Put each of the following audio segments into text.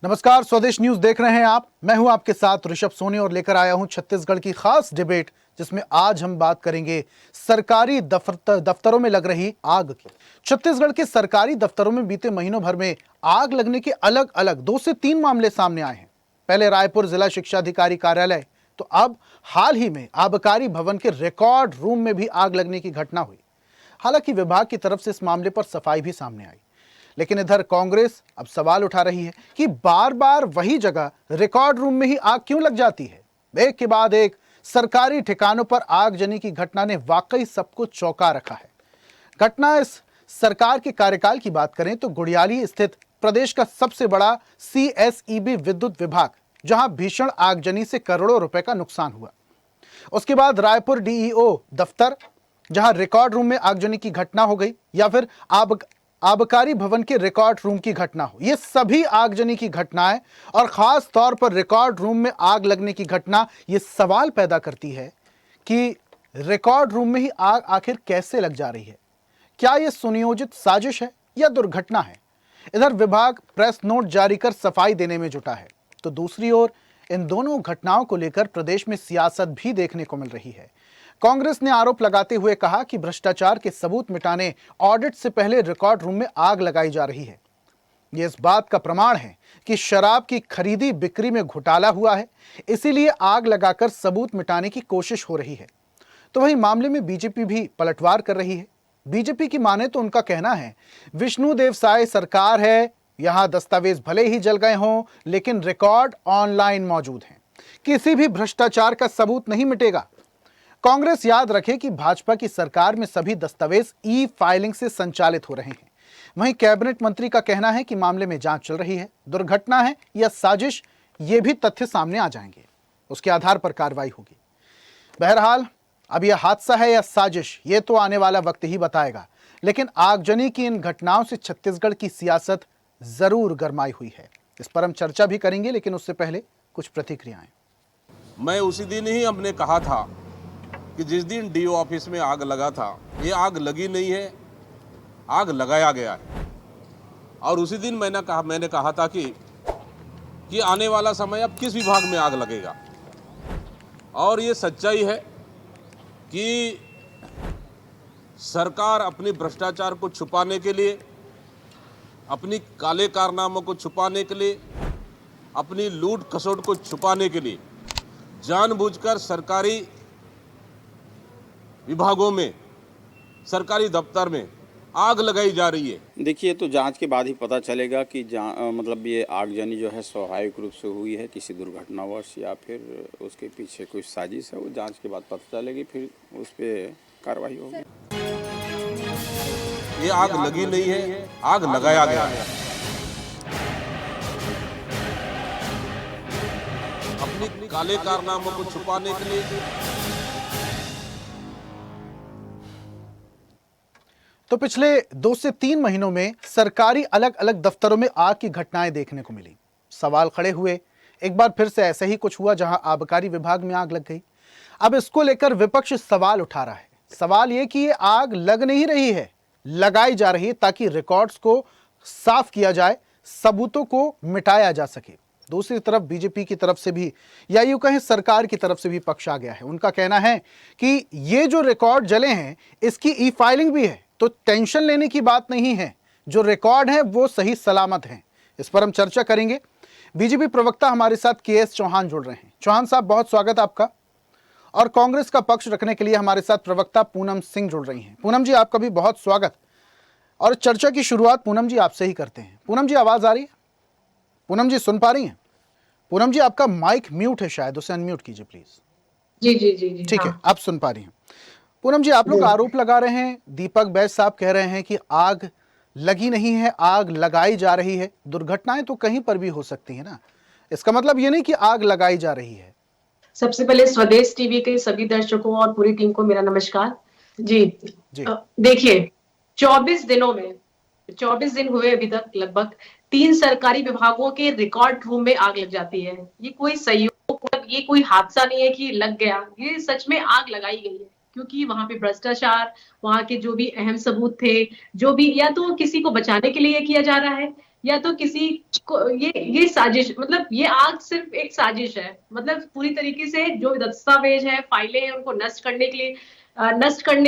नमस्कार, स्वदेश न्यूज देख रहे हैं आप। मैं हूं आपके साथ ऋषभ सोनी और लेकर आया हूं छत्तीसगढ़ की खास डिबेट, जिसमें आज हम बात करेंगे सरकारी दफ्तरों में लग रही आग की। छत्तीसगढ़ के सरकारी दफ्तरों में बीते महीनों भर में आग लगने के अलग अलग 2 से 3 मामले सामने आए हैं। पहले रायपुर जिला शिक्षा अधिकारी कार्यालय, तो अब हाल ही में आबकारी भवन के रिकॉर्ड रूम में भी आग लगने की घटना हुई। हालांकि विभाग की तरफ से इस मामले पर सफाई भी सामने आई, लेकिन इधर कांग्रेस अब सवाल उठा रही है कि बार बार वही जगह रिकॉर्ड रूम में ही आग क्यों लग जाती है। एक के बाद एक सरकारी ठिकानों पर आगजनी की घटना ने वाकई सबको चौंका रखा है। घटना इस सरकार के कार्यकाल की बात करें तो गुड़ियाली स्थित प्रदेश का सबसे बड़ा सीएसईबी विद्युत विभाग, जहां भीषण आगजनी से करोड़ों रुपए का नुकसान हुआ। उसके बाद रायपुर डीईओ दफ्तर, जहां रिकॉर्ड रूम में आगजनी की घटना हो गई, या फिर आबकारी भवन के रिकॉर्ड रूम की घटना हो। ये सभी आगजनी की घटनाएं और खास तौर पर रिकॉर्ड रूम में आग लगने की घटना ये सवाल पैदा करती है कि रिकॉर्ड रूम में ही आग आखिर कैसे लग जा रही है। क्या यह सुनियोजित साजिश है या दुर्घटना है? इधर विभाग प्रेस नोट जारी कर सफाई देने में जुटा है, तो दूसरी ओर इन दोनों घटनाओं को लेकर प्रदेश में सियासत भी देखने को मिल रही है। कांग्रेस ने आरोप लगाते हुए कहा कि भ्रष्टाचार के सबूत मिटाने ऑडिट से पहले रिकॉर्ड रूम में आग लगाई जा रही है। यह इस बात का प्रमाण है कि शराब की खरीदी बिक्री में घोटाला हुआ है, इसीलिए आग लगाकर सबूत मिटाने की कोशिश हो रही है। तो वहीं मामले में बीजेपी भी पलटवार कर रही है। बीजेपी की माने तो उनका कहना है, विष्णुदेव साय सरकार है, यहां दस्तावेज भले ही जल गए हों, लेकिन रिकॉर्ड ऑनलाइन मौजूद हैं। किसी भी भ्रष्टाचार का सबूत नहीं मिटेगा। कांग्रेस याद रखे कि भाजपा की सरकार में सभी दस्तावेज ई फाइलिंग से संचालित हो रहे हैं। वहीं कैबिनेट मंत्री का कहना है कि मामले में जांच चल रही है। दुर्घटना है या साजिश, ये भी तथ्य सामने आ जाएंगे, उसके आधार पर कार्रवाई होगी। बहरहाल अब यह हादसा है या साजिश, ये तो आने वाला वक्त ही बताएगा। लेकिन आगजनी की इन घटनाओं से छत्तीसगढ़ की सियासत जरूर गरमाई हुई है। इस पर हम चर्चा भी करेंगे, लेकिन उससे पहले कुछ प्रतिक्रियाएं। मैं उसी दिन ही हमने कहा था कि जिस दिन डीओ ऑफिस में आग लगा था, ये आग लगी नहीं है, आग लगाया गया है। और उसी दिन मैंने कहा था कि आने वाला समय अब किस विभाग में आग लगेगा। और ये सच्चाई है कि सरकार अपनी भ्रष्टाचार को छुपाने के लिए, अपनी काले कारनामों को छुपाने के लिए, अपनी लूट खसोट को छुपाने के लिए जानबूझकर सरकारी विभागों में, सरकारी दफ्तर में आग लगाई जा रही है। देखिए, तो जांच के बाद ही पता चलेगा कि मतलब ये आगजनी जो है स्वाभाविक रूप से हुई है, किसी दुर्घटनावश, या फिर उसके पीछे कुछ साजिश है। वो जांच के बाद पता चलेगी, फिर उस पर कार्रवाई होगी। ये आग लगी नहीं है, आग लगाया गया है। अपनी काले कारनामों को छुपाने के लिए। तो पिछले 2 से 3 महीनों में सरकारी अलग अलग दफ्तरों में आग की घटनाएं देखने को मिली। सवाल खड़े हुए, एक बार फिर से ऐसा ही कुछ हुआ जहां आबकारी विभाग में आग लग गई। अब इसको लेकर विपक्ष सवाल उठा रहा है। सवाल यह कि ये आग लग नहीं रही है, लगाई जा रही है ताकि रिकॉर्ड्स को साफ किया जाए, सबूतों को मिटाया जा सके। दूसरी तरफ बीजेपी की तरफ से भी, या यूं कहें सरकार की तरफ से भी पक्ष आ गया है। उनका कहना है कि ये जो रिकॉर्ड जले हैं, इसकी ई फाइलिंग भी है, तो टेंशन लेने की बात नहीं है, जो रिकॉर्ड है वो सही सलामत हैं। इस पर हम चर्चा करेंगे। बीजेपी प्रवक्ता हमारे साथ केएस चौहान जुड़ रहे हैं। चौहान साहब, बहुत स्वागत आपका। और कांग्रेस का पक्ष रखने के लिए हमारे साथ प्रवक्ता पूनम सिंह जुड़ रही हैं। पूनम जी, आपका भी बहुत स्वागत। और चर्चा की शुरुआत पूनम जी आपसे ही करते हैं। पूनम जी, आवाज आ रही है? पूनम जी, सुन पा रही हैं? पूनम जी, आपका माइक म्यूट है, शायद उसे अनम्यूट कीजिए प्लीज। जी जी जी जी, ठीक है, आप सुन पा रही हैं। पूनम जी, आप लोग आरोप लगा रहे हैं, दीपक बैज साहब कह रहे हैं कि आग लगी नहीं है, आग लगाई जा रही है। दुर्घटनाएं तो कहीं पर भी हो सकती है ना, इसका मतलब ये नहीं कि आग लगाई जा रही है। सबसे पहले स्वदेश टीवी के सभी दर्शकों और पूरी टीम को मेरा नमस्कार। जी, देखिए, 24 दिनों में 24 दिन हुए अभी तक, लगभग 3 सरकारी विभागों के रिकॉर्ड रूम में आग लग जाती है। ये कोई संयोग, ये कोई हादसा नहीं है कि लग गया, ये सच में आग लगाई गई है। क्योंकि वहां पे भ्रष्टाचार, वहां के जो भी अहम सबूत थे, जो भी, या तो किसी को बचाने के लिए किया जा रहा है, या तो किसी को ये साजिश, मतलब ये आग सिर्फ एक साजिश है, मतलब पूरी तरीके से जो दस्तावेज है, फाइलें हैं, उनको नष्ट करने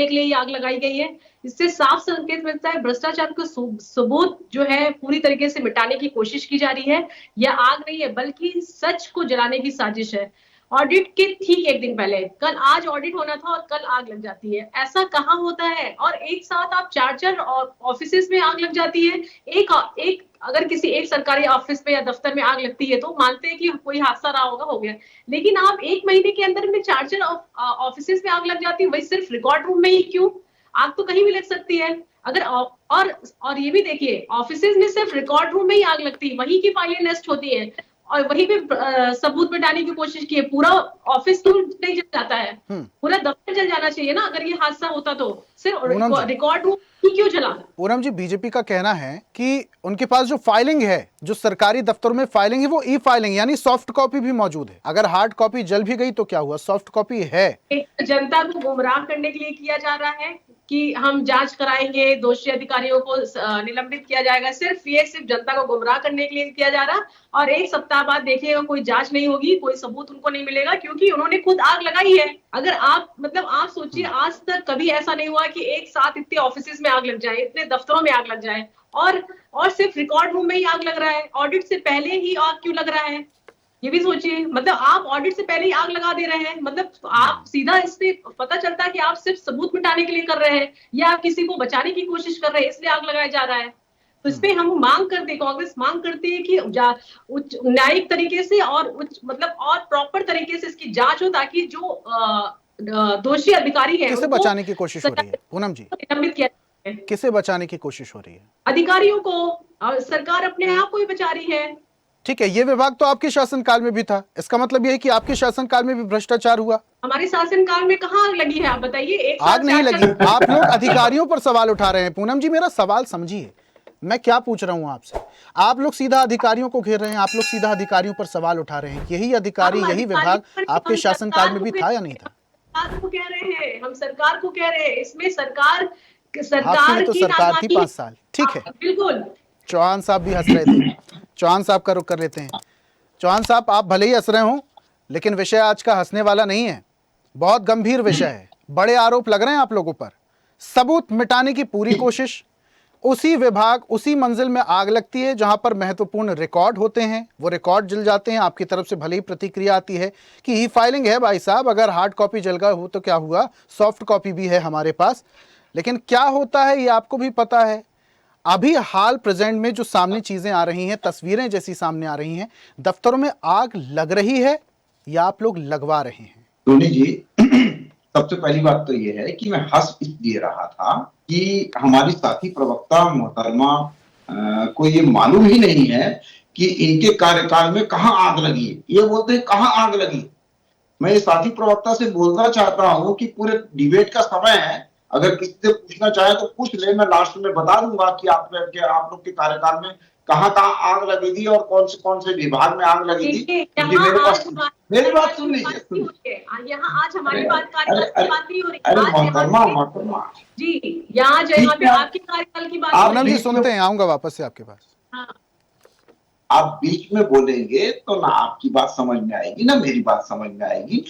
के लिए ये आग लगाई गई है। इससे साफ संकेत मिलता है भ्रष्टाचार का सबूत जो है पूरी तरीके से मिटाने की कोशिश की जा रही है। यह आग नहीं है बल्कि सच को जलाने की साजिश है। ऑडिट के ठीक एक दिन पहले, कल आज ऑडिट होना था और कल आग लग जाती है। ऐसा कहाँ होता है? और एक साथ आप चार ऑफिसेस में आग लग जाती है। एक अगर किसी एक सरकारी ऑफिस में या दफ्तर में आग लगती है तो मानते हैं कि कोई हादसा रहा होगा, हो गया। लेकिन आप एक महीने के अंदर में चार ऑफिसेस में आग लग जाती है, वही सिर्फ रिकॉर्ड रूम में ही क्यों? आग तो कहीं भी लग सकती है। अगर और ये भी देखिए, ऑफिसेज में सिर्फ रिकॉर्ड रूम में ही आग लगती है, वहीं की फाइलें नष्ट होती है और वहीं पे सबूत मिटाने की कोशिश की है। पूरा ऑफिस तो नहीं जल जाता है, पूरा दफ्तर जल जाना चाहिए ना अगर ये हादसा होता तो। सिर्फ रिकॉर्ड रूम ही क्यों जला? पूनम जी, बीजेपी का कहना है कि उनके पास जो फाइलिंग है, जो सरकारी दफ्तरों में फाइलिंग है, वो ई फाइलिंग यानी सॉफ्ट कॉपी भी मौजूद है। अगर हार्ड कॉपी जल भी गई तो क्या हुआ, सॉफ्ट कॉपी है। जनता को गुमराह करने के लिए किया जा रहा है कि हम जांच कराएंगे, दोषी अधिकारियों को निलंबित किया जाएगा। सिर्फ जनता को गुमराह करने के लिए किया जा रहा। और एक सप्ताह बाद देखिएगा कोई जांच नहीं होगी, कोई सबूत उनको नहीं मिलेगा, क्योंकि उन्होंने खुद आग लगाई है। अगर आप सोचिए, आज तक कभी ऐसा नहीं हुआ कि एक साथ इतने ऑफिसेज में आग लग जाए, इतने दफ्तरों में आग लग जाए, और सिर्फ रिकॉर्ड रूम में ही आग लग रहा है। ऑडिट से पहले ही आग क्यों लग रहा है, ये भी सोचिए। मतलब आप ऑडिट से पहले ही आग लगा दे रहे हैं। मतलब आप सीधा इससे पता चलता है कि आप सिर्फ सबूत मिटाने के लिए कर रहे हैं या आप किसी को बचाने की कोशिश कर रहे हैं, इसलिए आग लगाया जा रहा है। तो इस पे हम कांग्रेस मांग करती है कि न्यायिक तरीके से और और प्रॉपर तरीके से इसकी जांच हो, ताकि जो दोषी अधिकारी है किसे बचाने की कोशिश हो रही है पूनम जी? निलंबित किया जाए। किसे बचाने की कोशिश हो रही है? अधिकारियों को। सरकार अपने आप को ही बचा रही है। ठीक है, ये विभाग तो आपके शासनकाल में भी था, इसका मतलब यह है कि आपके शासनकाल में भी भ्रष्टाचार हुआ। हमारे शासनकाल में कहाँ आग लगी है, आप बताइए। आग नहीं लगी, आप लोग अधिकारियों पर सवाल उठा रहे हैं। पूनम जी, मेरा सवाल समझिए, मैं क्या पूछ रहा हूं आपसे। आप लोग सीधा अधिकारियों को घेर रहे हैं, आप लोग सीधा अधिकारियों पर सवाल उठा रहे हैं। यही अधिकारी, यही विभाग आपके शासनकाल में भी था या नहीं था? को कह रहे हैं, हम सरकार को कह रहे हैं। इसमें सरकार तो सरकार थी 5 साल, ठीक है। बिल्कुल। चौहान साहब भी हंस रहे थे, चौहान साहब का रुख कर लेते हैं। चौहान साहब, आप भले ही हंस रहे हो, लेकिन विषय आज का हंसने वाला नहीं है, बहुत गंभीर विषय है। बड़े आरोप लग रहे हैं आप लोगों पर, सबूत मिटाने की पूरी कोशिश। उसी विभाग, उसी मंजिल में आग लगती है जहां पर महत्वपूर्ण रिकॉर्ड होते हैं, वो रिकॉर्ड जल जाते हैं। आपकी तरफ से भले ही प्रतिक्रिया आती है कि ई फाइलिंग है भाई साहब, अगर हार्ड कॉपी जल गया हो तो क्या हुआ, सॉफ्ट कॉपी भी है हमारे पास। लेकिन क्या होता है ये आपको भी पता है। अभी हाल प्रेजेंट में जो सामने चीजें आ रही हैं, तस्वीरें जैसी सामने आ रही हैं, दफ्तरों में आग लग रही है या आप लोग लगवा रहे हैं? सोनी जी, सबसे पहली बात तो ये है कि मैं हंस इसलिए रहा था कि हमारी साथी प्रवक्ता मोहतरमा को ये मालूम ही नहीं है कि इनके कार्यकाल में कहां आग लगी है। ये बोलते हैं कहां आग लगी। मैं ये साथी प्रवक्ता से बोलना चाहता हूं कि पूरे डिबेट का समय है, अगर किसी से पूछना चाहे तो पूछ ले, मैं लास्ट में बता दूंगा कि आप लोग के कार्यकाल में कहां आग लगी थी और कौन से विभाग में आग लगी थी। मेरी बात सुन लीजिए। यहाँ आज हमारी बात नहीं हो रही। अरे मोहतरमा जी, यहाँ पे आपके कार्यकाल की बात। पूनम जी सुनते हैं, आऊंगा वापस से आपके पास। आप बीच में बोलेंगे तो ना आपकी बात समझ में आएगी ना मेरी बात समझ में आएगी।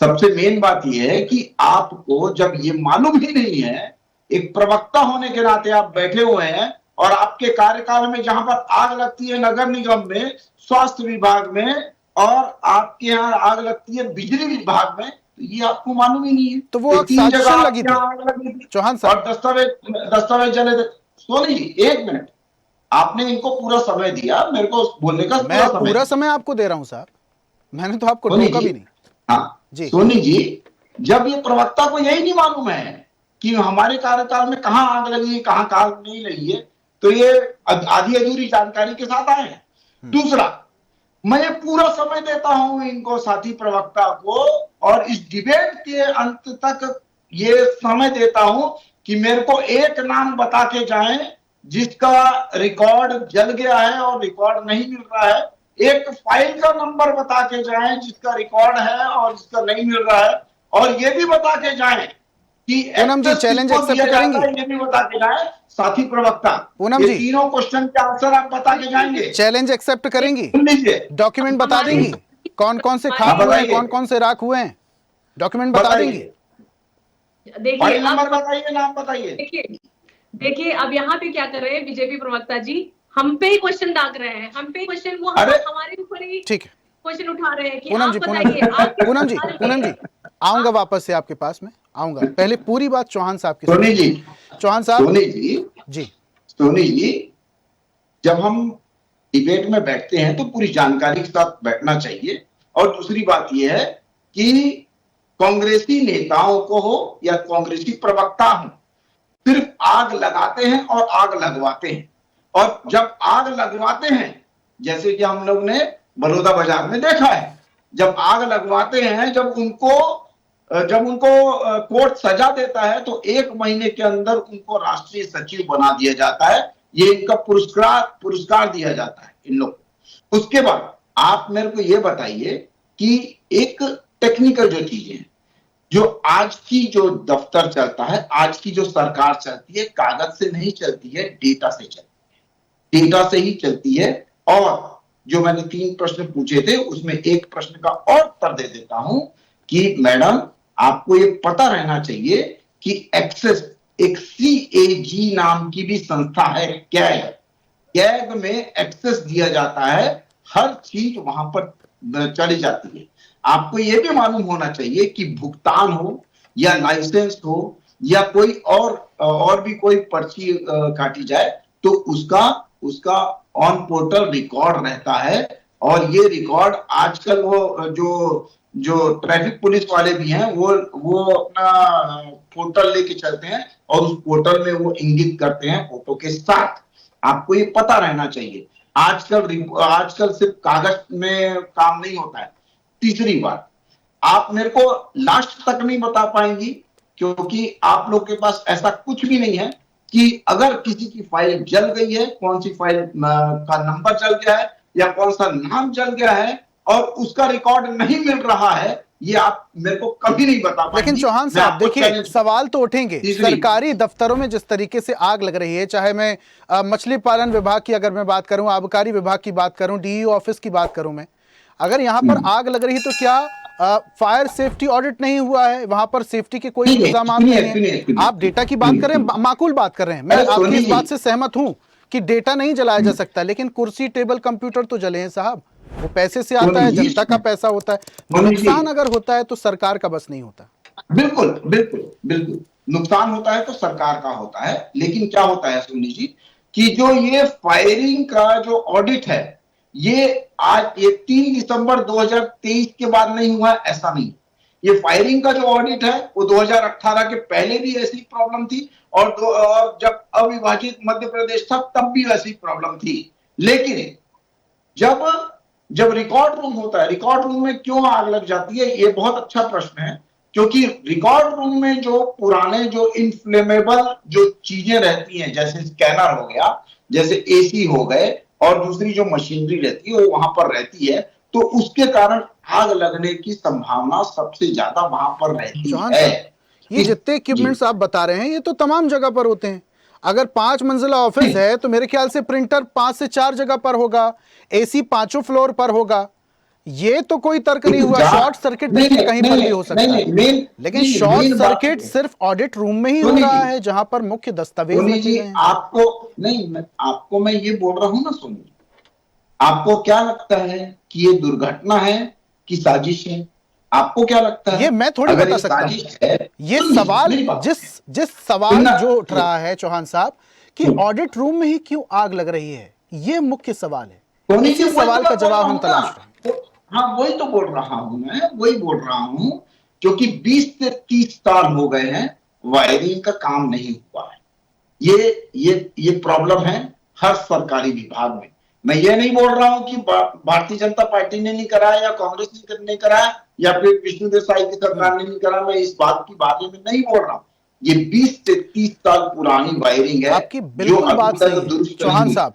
सबसे मेन बात यह है कि आपको जब ये मालूम ही नहीं है, एक प्रवक्ता होने के नाते आप बैठे हुए हैं और आपके कार्यकाल में जहां पर आग लगती है नगर निगम में, स्वास्थ्य विभाग में, और आपके यहाँ आग लगती है बिजली विभाग में, तो ये आपको मालूम ही नहीं है। तो वो 3 जगह लगी थी चौहान साहब, और दस्तावेज जले थे। सोनी जी, 1 मिनट, आपने इनको पूरा समय दिया, मेरे को बोलने का पूरा समय आपको दे रहा हूं साहब, मैंने तो आपको टोका भी नहीं। हाँ जी सोनी जी, जब ये प्रवक्ता को यही नहीं मालूम है कि हमारे कार्यकाल में कहां आग लगी है, कहां आग नहीं लगी है, तो ये आधी अधूरी जानकारी के साथ आए हैं। दूसरा, मैं पूरा समय देता हूं इनको, साथी प्रवक्ता को, और इस डिबेट के अंत तक ये समय देता हूं कि मेरे को एक नाम बता के जाएं जिसका रिकॉर्ड जल गया है और रिकॉर्ड नहीं मिल रहा है। एक फाइल का नंबर बता के जाएं जिसका रिकॉर्ड है और जिसका नहीं मिल रहा है। और ये भी बता के जाएं कि पूनम जी, एक्सेस चैलेंज किसको एक्सेप्ट दिया जाता करेंगी? है ये भी बता के जाए साथी प्रवक्ता। पूनम ये जी, तीनों क्वेश्चन के आंसर आप बता के जाएंगे। चैलेंज एक्सेप्ट करेंगी? सुन लीजिए, डॉक्यूमेंट बता हमारी- देंगी कौन कौन से हाँ, खाक हुए हैं, बताइए। कौन कौन से राख हुए हैं? डॉक्यूमेंट बता देंगी? बताइए, देखिए फाइल नंबर अब बताइए, नाम बताइए। देखिए देखिए अब यहाँ पे क्या कर रहे हैं बीजेपी प्रवक्ता जी, हम पे ही क्वेश्चन डाल रहे हैं, हम पे ही क्वेश्चन, वो अरे हमारे ऊपर ही ठीक है क्वेश्चन उठा रहे हैं कि पूनम आप जी, बताइए आप किस पूनम जी, सवाल पूनम पे- जी, आऊंगा वापस से आपके पास में, आऊंगा। पहले पूरी बात चौहान साहब की सोनी जी, सुनिए। चौहान साहब सोनी जी, जी, सोनी जी, जब हम डिबेट में बैठते हैं तो पूरी जानकारी के साथ बैठना चाहिए। और दूसरी बात यह है कि कांग्रेसी नेताओं को हो या कांग्रेसी प्रवक्ता हो, सिर्फ आग लगाते हैं और आग लगवाते हैं। और जब आग लगवाते हैं, जैसे कि हम लोग ने बड़ौदा बाजार में देखा है, जब आग लगवाते हैं, जब उनको कोर्ट सजा देता है तो 1 महीने के अंदर उनको राष्ट्रीय सचिव बना दिया जाता है। ये इनका पुरस्कार दिया जाता है इन लोग को। उसके बाद आप मेरे को ये बताइए कि एक टेक्निकल जो चीजें हैं, जो आज की जो दफ्तर चलता है, आज की जो सरकार चलती है, कागज से नहीं चलती है, डेटा से चलती है, डेटा से ही चलती है। और जो मैंने 3 प्रश्न पूछे थे उसमें एक प्रश्न का और उत्तर दे देता हूं कि मैडम आपको ये पता रहना चाहिए कि एक्सेस एक CAG नाम की भी संस्था है, कैग में एक्सेस दिया जाता है, हर चीज वहां पर चली जाती है। आपको यह भी मालूम होना चाहिए कि भुगतान हो या लाइसेंस हो या कोई और भी कोई पर्ची काटी जाए तो उसका ऑन पोर्टल रिकॉर्ड रहता है। और ये रिकॉर्ड आजकल वो जो ट्रैफिक पुलिस वाले भी हैं वो अपना पोर्टल लेके चलते हैं और उस पोर्टल में वो इंगित करते हैं फोटो के साथ। आपको ये पता रहना चाहिए। आजकल सिर्फ कागज में काम नहीं होता है। तीसरी बात, आप मेरे को लास्ट तक नहीं बता पाएंगी क्योंकि आप लोग के पास ऐसा कुछ भी नहीं है कि अगर किसी की फाइल जल गई है, कौन सी फाइल का नंबर जल गया है या कौन सा नाम जल गया है और उसका रिकॉर्ड नहीं मिल रहा है, ये आप मेरे को कभी नहीं बता पाएंगे। लेकिन चौहान साहब देखिए, सवाल तो उठेंगे। सरकारी दफ्तरों में जिस तरीके से आग लग रही है, चाहे मैं मछली पालन विभाग की अगर मैं बात करूं, आबकारी विभाग की बात करूं, DEO ऑफिस की बात करूं, मैं अगर यहां पर आग लग रही तो क्या फायर सेफ्टी ऑडिट नहीं हुआ है? वहां पर सेफ्टी के कोई इंतजाम नहीं है? आप डेटा की बात कर रहे हैं, माकूल बात कर रहे हैं, मैं आपकी इस बात से सहमत हूं कि डेटा नहीं जलाया जा सकता, लेकिन कुर्सी टेबल कंप्यूटर तो जले हैं साहब। वो पैसे से आता है, जनता का पैसा होता है। नुकसान अगर होता है तो सरकार का बस नहीं होता। बिल्कुल बिल्कुल बिल्कुल, नुकसान होता है तो सरकार का होता है। लेकिन क्या होता है सोनी जी कि जो ये फायरिंग का जो ऑडिट है, ये 3 दिसंबर 2023 के बाद नहीं हुआ, ऐसा नहीं। ये फायरिंग का जो ऑडिट है वो 2018 के पहले भी ऐसी प्रॉब्लम थी और जब अविभाजित मध्य प्रदेश था तब भी ऐसी प्रॉब्लम थी। लेकिन जब रिकॉर्ड रूम होता है, रिकॉर्ड रूम में क्यों आग लग जाती है, ये बहुत अच्छा प्रश्न है। क्योंकि रिकॉर्ड रूम में जो पुराने जो इनफ्लेमेबल जो चीजें रहती हैं, जैसे स्कैनर हो गया, जैसे AC हो गए और दूसरी जो मशीनरी रहती है वो वहां पर रहती है, तो उसके कारण आग लगने की संभावना सबसे ज्यादा वहां पर रहती है। ये जितने इक्विपमेंट्स आप बता रहे हैं ये तो तमाम जगह पर होते हैं। अगर 5 मंजिला ऑफिस है तो मेरे ख्याल से प्रिंटर 5 से 4 जगह पर होगा, AC 5 फ्लोर पर होगा। ये तो कोई तर्क नहीं हुआ। शॉर्ट सर्किट देखिए कहीं पर भी हो सकता है, लेकिन शॉर्ट सर्किट सिर्फ ऑडिट रूम में ही हो रहा है जहां पर मुख्य दस्तावेज रखे गए हैं। आपको मैं ये बोल रहा हूं ना सोनी, आपको क्या लगता है कि ये दुर्घटना है कि साजिश है? आपको क्या लगता है? ये मैं थोड़ी बता सकता हूं। ये सवाल जिस सवाल जो उठ रहा है चौहान साहब कि ऑडिट रूम में ही क्यों आग लग रही है, ये मुख्य सवाल है। इसी सवाल का जवाब हम तलाश रहे हैं। हाँ, वही तो बोल रहा हूं मैं, वही बोल रहा हूं क्योंकि 20 से 30 साल हो गए हैं वायरिंग का काम नहीं हुआ है। ये प्रॉब्लम है हर सरकारी विभाग में। मैं ये नहीं बोल रहा हूं कि भारतीय जनता पार्टी ने नहीं कराया या कांग्रेस ने नहीं कराया या फिर विष्णुदेव साई की सरकार ने नहीं कराया, मैं इस बात की बारे में नहीं बोल रहा हूं। ये 20 से 30 साल पुरानी वायरिंग है। आपकी बिल्कुल बात सही है चौहान साहब,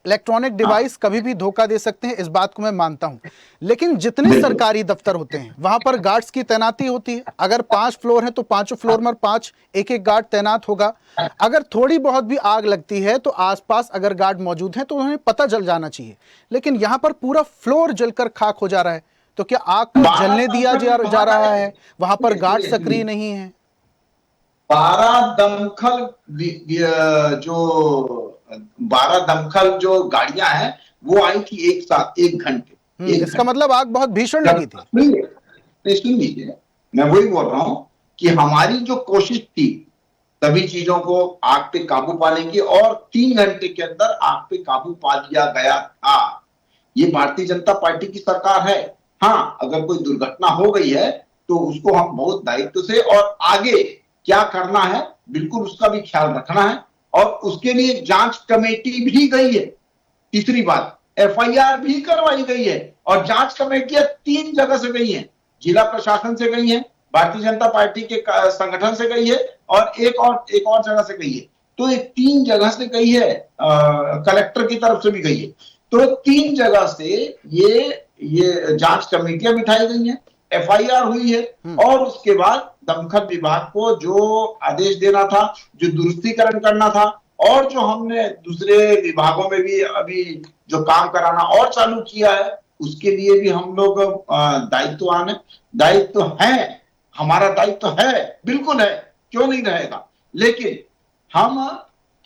इलेक्ट्रॉनिक डिवाइस कभी भी धोखा दे सकते हैं, इस बात को मैं मानता हूं, लेकिन जितने सरकारी दफ्तर होते हैं वहां पर गार्ड्स की तैनाती होती है। अगर 5 फ्लोर हैं तो 5 फ्लोर में 5 एक एक गार्ड तैनात होगा। अगर थोड़ी बहुत भी आग लगती है तो आसपास अगर गार्ड मौजूद हैं तो उन्हें पता चल जाना चाहिए, लेकिन यहां पर पूरा फ्लोर जलकर खाक हो जा रहा है। तो क्या आग को जलने दिया जा रहा है? वहां पर गार्ड सक्रिय नहीं है। 12 दमकल जो गाड़ियां हैं वो आई थी एक साथ, 1 घंटे। इसका मतलब आग बहुत भीषण लगी थी। सुन लीजिए, मैं वही बोल रहा हूं कि हमारी जो कोशिश थी सभी चीजों को आग पे काबू पाने की, और 3 घंटे के अंदर आग पे काबू पा लिया गया था। ये भारतीय जनता पार्टी की सरकार है। हाँ, अगर कोई दुर्घटना हो गई है तो उसको हम बहुत दायित्व से, और आगे क्या करना है बिल्कुल उसका भी ख्याल रखना है, और उसके लिए जांच कमेटी भी गई है। तीसरी बात, एफआईआर भी करवाई गई है, और जांच कमेटियां 3 जगह से गई हैं। जिला प्रशासन से गई है, भारतीय जनता पार्टी के संगठन से गई है, और एक और जगह से गई है। तो ये 3 जगह से गई है, कलेक्टर की तरफ से भी गई है। तो 3 जगह से ये जांच कमेटियां बिठाई गई हैं, एफआईआर हुई है, और उसके बाद दमकल विभाग को जो आदेश देना था, जो दुरुस्तीकरण करना था, और जो हमने दूसरे विभागों में भी अभी जो काम कराना और चालू किया है, उसके लिए भी हम लोग दायित्व है, हमारा दायित्व है, बिल्कुल है, क्यों नहीं रहेगा। लेकिन हम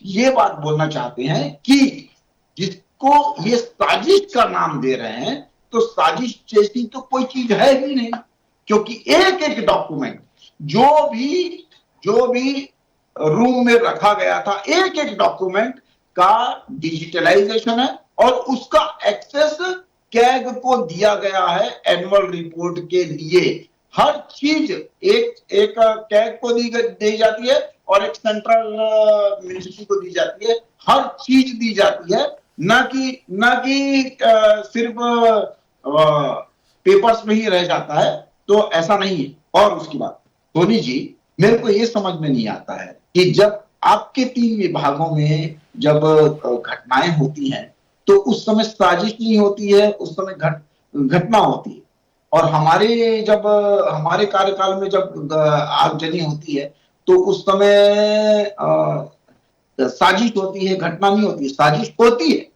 ये बात बोलना चाहते हैं कि जिसको ये साजिश का नाम दे रहे हैं, तो साजिश जैसी तो कोई चीज है ही नहीं, क्योंकि एक एक डॉक्यूमेंट जो भी रूम में रखा गया था, एक एक डॉक्यूमेंट का डिजिटलाइजेशन है, और उसका एक्सेस कैग को दिया गया है एनुअल रिपोर्ट के लिए। हर चीज एक कैग को दी जाती है, और एक सेंट्रल मिनिस्ट्री को दी जाती है। हर चीज दी जाती है, ना कि सिर्फ पेपर्स में ही रह जाता है। तो ऐसा नहीं है। और उसकी बात धोनी जी, मेरे को ये समझ में नहीं आता है कि जब आपके 3 विभागों में जब घटनाएं होती हैं तो उस समय साजिश नहीं होती है, उस समय घटना होती है। और हमारे कार्यकाल में जब आगजनी होती है तो उस समय साजिश होती है, घटना नहीं होती है। साजिश होती है,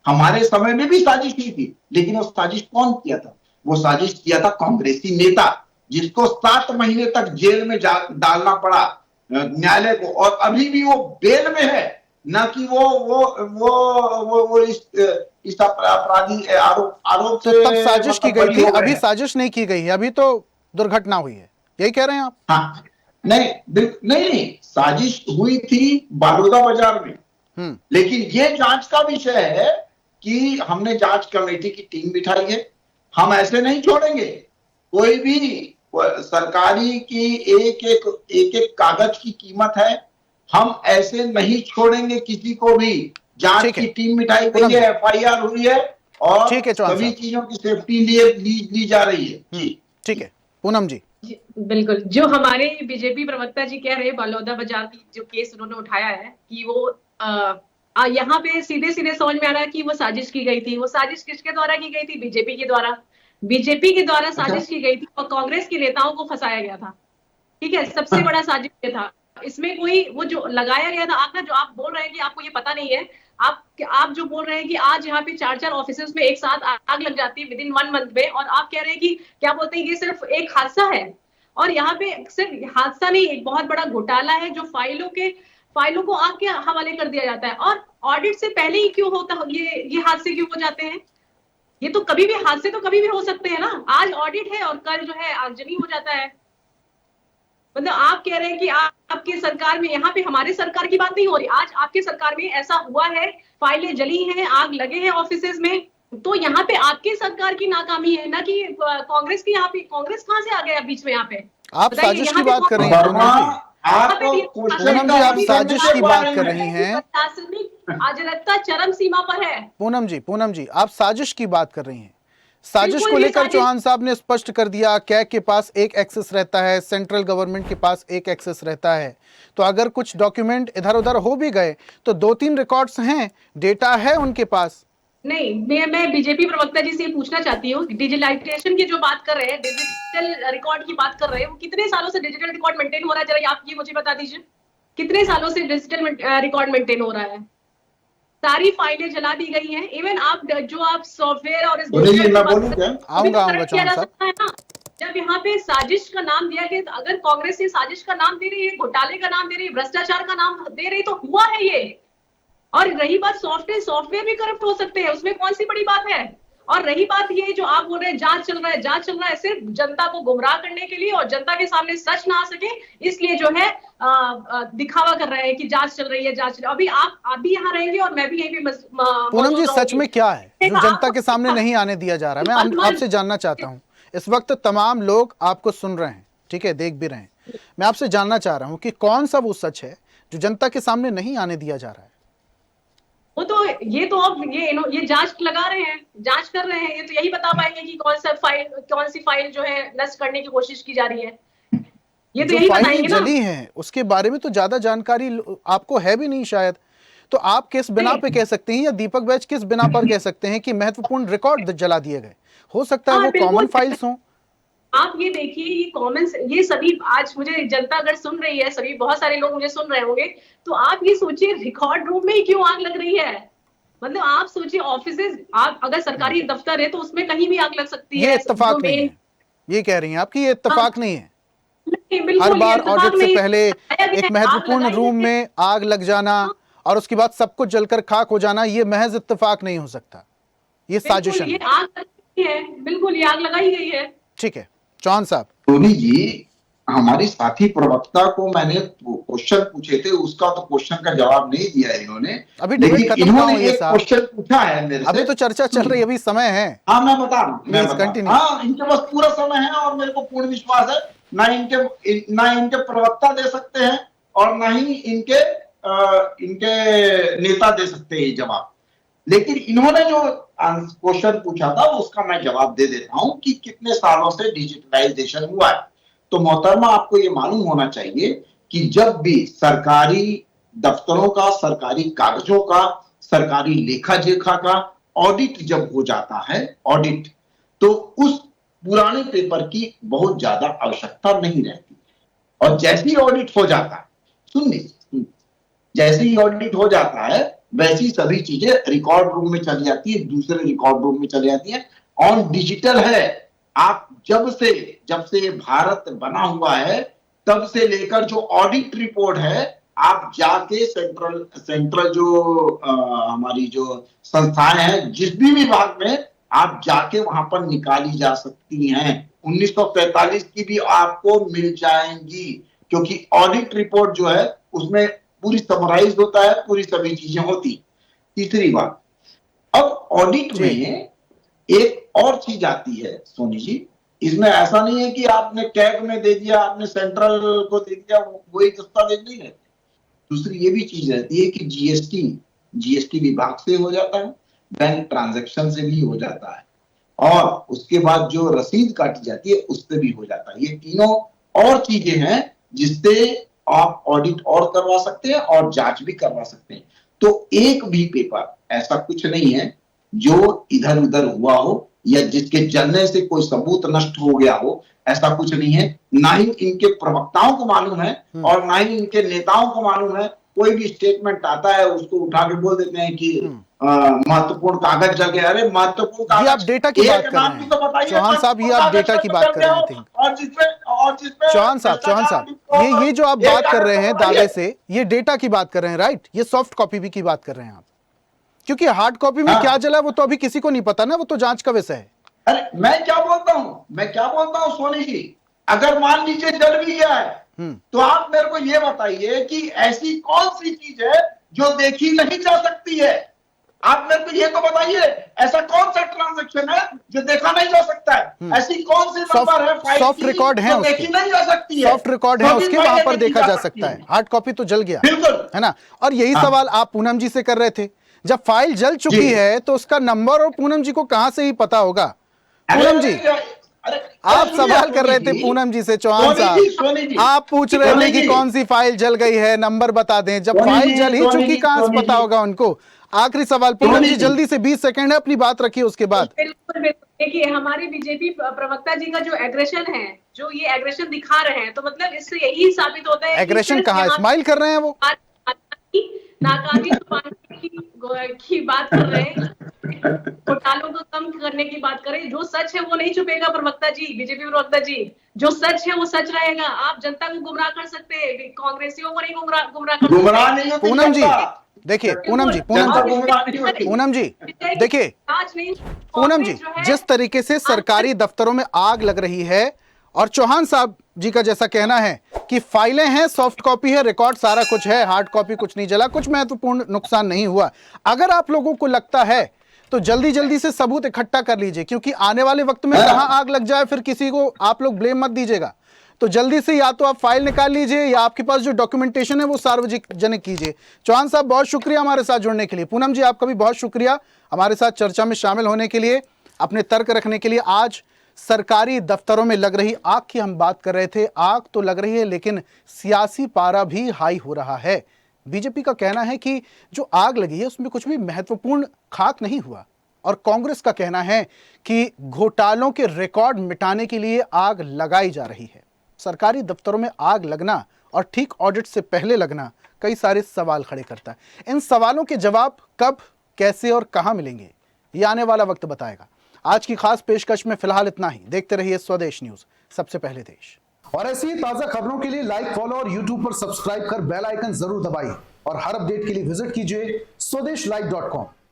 हमारे समय में भी साजिश हुई थी, लेकिन वो साजिश कौन किया था? वो साजिश किया था कांग्रेसी नेता, जिसको 7 महीने तक जेल में डालना पड़ा न्यायालय को, और अभी भी वो बेल में है, ना कि वो इस अपराधी आरोप से तब साजिश की गई थी, अभी साजिश नहीं की गई है, अभी तो दुर्घटना हुई है, यही कह रहे हैं आप? हाँ, नहीं, साजिश हुई थी बारोदा बाजार में। लेकिन ये जांच का विषय है कि हमने जांच कमेटी की टीम बिठाई है। हम ऐसे नहीं छोड़ेंगे कोई भी, सरकारी की एक कागज की कीमत है, हम ऐसे नहीं छोड़ेंगे किसी को भी। जांच की टीम बिठाई गई है, एफआईआर हुई है, और सभी चीजों की सेफ्टी ली जा रही है। ठीक है पूनम जी। बिल्कुल, जो हमारे बीजेपी प्रवक्ता जी कह रहे हैं बलौदा बाजार की जो केस उन्होंने उठाया है कि वो यहाँ पे सीधे समझ में आ रहा है कि वो साजिश की गई थी। वो साजिश किसके द्वारा की गई थी? बीजेपी के द्वारा साजिश की गई थी, और कांग्रेस के नेताओं को फंसाया गया था। ठीक है, सबसे बड़ा साजिश ये था। इसमें कोई वो जो लगाया गया था आग, जो आप बोल रहे हैं कि आपको ये पता नहीं है, आप जो बोल रहे हैं कि आज यहाँ पे 4 ऑफिसेस में एक साथ आग लग जाती है विदिन 1 मंथ में, और आप कह रहे हैं कि क्या बोलते हैं, ये सिर्फ एक हादसा है। और यहाँ पे सिर्फ हादसा नहीं, एक बहुत बड़ा घोटाला है, जो फाइलों को आग के हवाले कर दिया जाता है। और ऑडिट से पहले ही क्यों होता, ये हादसे क्यों हो जाते हैं? ये तो कभी भी, हादसे तो कभी भी हो सकते हैं ना। आज ऑडिट है और कल जो है आगजनी हो जाता है। मतलब आप कह रहे हैं कि आपकी सरकार में, यहाँ पे हमारे सरकार की बात नहीं हो रही, आज आपकी सरकार में ऐसा हुआ है, फाइलें जली हैं, आग लगे हैं ऑफिसेज में, तो यहाँ पे आपकी सरकार की नाकामी है, ना कि कांग्रेस की। यहाँ पे कांग्रेस कहाँ से आ गया बीच में? यहाँ पे आप साजिश की बात कर रही हैं पूनम जी, आप साजिश की बात कर रही हैं। प्रशासनिक अराजकता चरम सीमा पर है। पूनम जी, आप साजिश की बात कर रही हैं। साजिश बिल्कुल को भी लेकर साजिश- चौहान साहब ने स्पष्ट कर दिया, कैग के पास एक एक्सेस रहता है, सेंट्रल गवर्नमेंट के पास एक एक्सेस रहता है। तो अगर कुछ डॉक्यूमेंट इधर उधर हो भी गए तो 2-3 रिकॉर्ड्स हैं, डेटा है उनके पास। नहीं, मैं बीजेपी प्रवक्ता जी से ये पूछना चाहती हूँ, डिजिटलाइजेशन की जो बात कर रहे हैं, डिजिटल रिकॉर्ड की बात कर रहे हैं, वो कितने सालों से डिजिटल रिकॉर्ड मेंटेन हो रहा है, जरा आप ये मुझे बता दीजिए, कितने सालों से डिजिटल रिकॉर्ड मेंटेन हो रहा है? सारी फाइलें जला दी गई हैं। इवन आप जो आप सॉफ्टवेयर और इस मैं बोलूं क्या? आऊंगा किया जा चौहान सकता है ना। जब यहाँ पे साजिश का नाम दिया गया, तो अगर कांग्रेस ये साजिश का नाम दे रही है, घोटाले का नाम दे रही है, भ्रष्टाचार का नाम दे रही, तो हुआ है ये। और रही बात सॉफ्टवेयर भी करप्ट हो सकते हैं, उसमें कौन सी बड़ी बात है? और रही बात ये जो आप बोल रहे हैं जांच चल रहा है सिर्फ जनता को गुमराह करने के लिए, और जनता के सामने सच ना आ सके इसलिए जो है दिखावा कर रहे हैं कि जांच चल रही है, अभी आप भी यहाँ रहेंगे और मैं भी यहीं पे पूनम जी, सच में क्या है जो जनता के सामने नहीं आने दिया जा रहा है? मैं आपसे जानना चाहता हूँ। इस वक्त तमाम लोग आपको सुन रहे हैं, ठीक है, देख भी रहे हैं। मैं आपसे जानना चाह रहा हूँ कि कौन सा वो सच है जो जनता के सामने नहीं आने दिया जा रहा है? वो तो ये तो अब ये जांच लगा रहे हैं, जांच कर रहे हैं, ये तो यही बता पाएंगे कि कौन सी फाइल जो है नष्ट करने की कोशिश की जा रही है, ये तो यही बताएंगे ना। जली हैं उसके बारे में तो ज्यादा जानकारी आपको है भी नहीं शायद, तो आप किस बिना पे कह सकते हैं, या दीपक बैच किस बिना पर कह सकते हैं कि महत्वपूर्ण रिकॉर्ड जला दिए गए? हो सकता है वो कॉमन फाइल्स हों। आप ये देखिए, ये कॉमन, ये सभी आज मुझे जनता अगर सुन रही है, सभी बहुत सारे लोग मुझे सुन रहे होंगे, तो आप ये सोचिए रिकॉर्ड रूम में ही क्यों आग लग रही है? मतलब आप सोचिए ऑफिसेज, आप अगर सरकारी दफ्तर है तो उसमें कहीं भी आग लग सकती है। ये इत्तेफाक नहीं है, ये कह रही हैं आप कि ये इत्तेफाक नहीं है? बिल्कुल, हर बार ऑडिट से पहले एक महत्वपूर्ण रूम में आग लग जाना और उसके बाद सब कुछ जलकर खाक हो जाना, ये महज इत्तेफाक नहीं हो सकता, ये साजिश है। ये आग लगाई है, बिल्कुल ये आग लगाई गई है। ठीक है चौहान साहब। सोनी जी, हमारी साथी प्रवक्ता को मैंने क्वेश्चन पूछे थे, उसका तो क्वेश्चन का जवाब नहीं दिया इन्होंने। अभी डिबेट खत्म ना हो ये साहब, क्वेश्चन पूछा है मेरे से। अभी तो चर्चा चल रही है, अभी समय है। हाँ मैं बता रहा हूँ, हाँ इनके पास पूरा समय है और मेरे को पूर्ण विश्वास है, ना इनके प्रवक्ता दे सकते हैं और ना ही इनके नेता दे सकते हैं जवाब। लेकिन इन्होंने जो क्वेश्चन पूछा था उसका मैं जवाब दे देता हूं कि कितने सालों से डिजिटलाइजेशन हुआ है। तो मोहतरमा, आपको ये मालूम होना चाहिए कि जब भी सरकारी दफ्तरों का, सरकारी कागजों का, सरकारी लेखा जोखा का ऑडिट जब हो जाता है, ऑडिट, तो उस पुराने पेपर की बहुत ज्यादा आवश्यकता नहीं रहती। और जैसे ही ऑडिट हो जाता है, जैसे ही ऑडिट हो जाता है वैसी सभी चीजें रिकॉर्ड रूम में चली जाती है, दूसरे रिकॉर्ड रूम में चली जाती है। ऑन डिजिटल है। आप जब से भारत बना हुआ है तब से लेकर जो ऑडिट रिपोर्ट है, आप जाके सेंट्रल जो हमारी जो संस्थाएं हैं, जिस भी विभाग में, आप जाके वहां पर निकाली जा सकती हैं। 1943 की भी आपको मिल जाएंगी, क्योंकि ऑडिट रिपोर्ट जो है उसमें पूरी समराइज होता है, पूरी सभी चीजें होती। तीसरी बात, अब ऑडिट में एक और चीज आती है सोनी जी, इसमें ऐसा नहीं है कि आपने कैग में दे दिया, आपने सेंट्रल को दे दिया, वही दस्तावेज नहीं रहते। दूसरी ये भी चीज रहती है कि जीएसटी विभाग से हो जाता है, बैंक ट्रांजैक्शन से भी हो जाता है, और उसके बाद जो रसीद काटी जाती है उससे भी हो जाता है। ये तीनों और चीजें हैं जिससे आप ऑडिट और करवा सकते हैं और जांच भी करवा सकते हैं। तो एक भी पेपर ऐसा कुछ नहीं है जो इधर उधर हुआ हो या जिसके जलने से कोई सबूत नष्ट हो गया हो, ऐसा कुछ नहीं है। ना ही इनके प्रवक्ताओं को मालूम है और ना ही इनके नेताओं को मालूम है। कोई भी स्टेटमेंट आता है उसको उठा के बोल देते हैं कि महत्वपूर्ण कागज जल गया। अरे महत्वपूर्ण कागज, आप डेटा की बात कर रहे हैं चौहान साहब, ये आप डेटा की बात कर रहे हैं। और जिसमें चौहान साहब ये जो आप बात कर रहे हैं दावे से, ये डेटा की बात कर रहे हैं, राइट? ये सॉफ्ट कॉपी भी की बात कर रहे हैं आप, क्योंकि हार्ड कॉपी में क्या जला वो तो अभी किसी को नहीं पता ना, वो तो जांच का विषय है। अरे मैं क्या बोलता हूँ सोनी जी, अगर मान लीजिए जल भी गया है तो आप मेरे को ये बताइए कि ऐसी कौन सी चीज है जो देखी नहीं जा सकती है? आप मेरे को ये तो बताइए, ऐसा कौन सा ट्रांजैक्शन है जो देखा नहीं जा सकता है? ऐसी कौन सी नंबर है फाइल सॉफ्ट रिकॉर्ड है, देखी नहीं जा सकती है? सॉफ्ट रिकॉर्ड है उसके, वहां पर देखा जा सकता है। हार्ड कॉपी तो जल गया, बिल्कुल है ना। और यही सवाल आप पूनम जी से कर रहे थे, जब फाइल जल चुकी है तो उसका नंबर और पूनम जी को कहां से ही पता होगा? पूनम जी, अरे आप सवाल कर रहे थे सोनी जी, पूनम जी से, चौहान सोनी जी, साहब आप पूछ रहे सोनी थे कि जी, कौन सी फाइल जल गई है, नंबर बता दें। जब सोनी फाइल जी, जल ही सोनी चुकी जी, कहां से सोनी पता जी। होगा उनको। आखिरी सवाल पूनम सोनी जी, जी। जल्दी से 20 सेकंड है, अपनी बात रखिए उसके बाद। बिल्कुल बिल्कुल। देखिए हमारे बीजेपी प्रवक्ता जी का जो एग्रेशन है, जो ये एग्रेशन दिखा रहे हैं, तो मतलब इससे यही साबित होता है कि एग्रेशन सिर्फ कहाँ, यहाँ स्माइल कर रहे हैं वो? नाकामी छुपाने की बात कर रहे हैं, घोटालों को कम करने की बात करें। जो सच है वो नहीं छुपेगा प्रवक्ता जी, बीजेपी प्रवक्ता जी। जो सच है वो सच रहेगा। आप जनता को गुमराह कर सकते हैं, कांग्रेसियों को नहीं गुमराह कर गुमराह सकते। नहीं होती पूनम जी, जनता। देखिए बिल्कुल। जनता और गुमराह नहीं होती। पूनम जी, विजय की देखिए जांच नहीं, पूनम जी, कांग्रेस जो है, जिस तरीके से सरकारी दफ्तरों में आग लग रही है, और चौहान साहब जी का जैसा कहना है कि फाइलें हैं, सॉफ्ट कॉपी है, रिकॉर्ड सारा कुछ है, हार्ड कॉपी कुछ नहीं जला, कुछ महत्वपूर्ण नुकसान नहीं हुआ। अगर आप लोगों को लगता है तो जल्दी जल्दी से सबूत इकट्ठा कर लीजिए, क्योंकि आने वाले वक्त में कहां आग लग जाए फिर किसी को आप लोग ब्लेम मत दीजिएगा। तो जल्दी से या तो आप फाइल निकाल लीजिए या आपके पास जो डॉक्यूमेंटेशन है वो सार्वजनिक कीजिए। चौहान साहब बहुत शुक्रिया हमारे साथ जुड़ने के लिए। पूनम जी आपका भी बहुत शुक्रिया हमारे साथ चर्चा में शामिल होने के लिए, अपने तर्क रखने के लिए। आज सरकारी दफ्तरों में लग रही आग की हम बात कर रहे थे। आग तो लग रही है लेकिन सियासी पारा भी हाई हो रहा है। बीजेपी का कहना है कि जो आग लगी है उसमें कुछ भी महत्वपूर्ण खाक नहीं हुआ, और कांग्रेस का कहना है कि घोटालों के रिकॉर्ड मिटाने के लिए आग लगाई जा रही है। सरकारी दफ्तरों में आग लगना और ठीक ऑडिट से पहले लगना कई सारे सवाल खड़े करता है। इन सवालों के जवाब कब, कैसे और कहां मिलेंगे, ये आने वाला वक्त बताएगा। आज की खास पेशकश में फिलहाल इतना ही। देखते रहिए स्वदेश न्यूज, सबसे पहले देश। और ऐसी ही ताजा खबरों के लिए लाइक, फॉलो और यूट्यूब पर सब्सक्राइब कर बेल आइकन जरूर दबाइए, और हर अपडेट के लिए विजिट कीजिए स्वदेशलाइव.com।